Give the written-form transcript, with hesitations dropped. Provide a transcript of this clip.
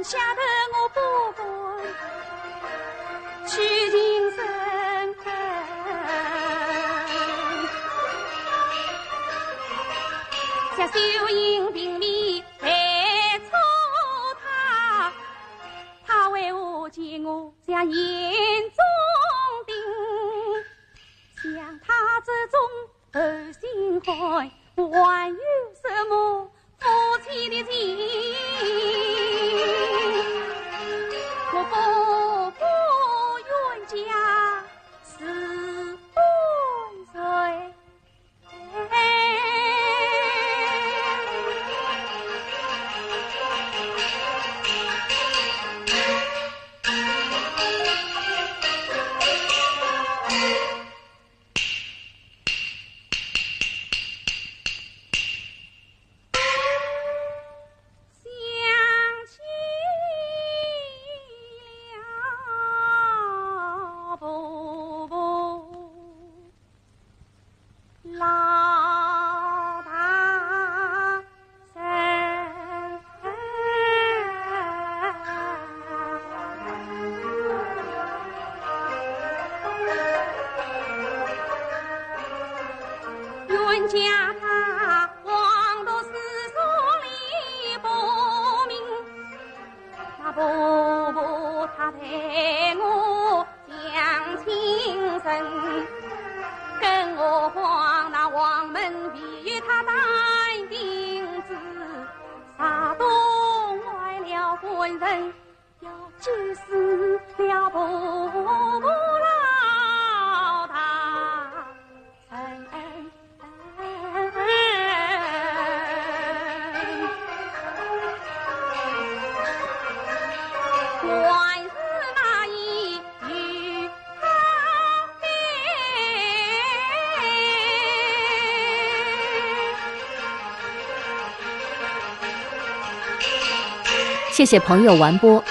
下头我不管，取情深恨。像秀英平里来错他，他为何见我像眼中钉？像他这种后心怀，还有什么夫妻的情？我不冤家是归谁？冤家他枉到世所里报名，那婆婆她待我像亲生，更何况那王门必与他带钉子，杀东坏了官人，要急死了婆婆老大臣。还是那一句他给。谢谢朋友完播。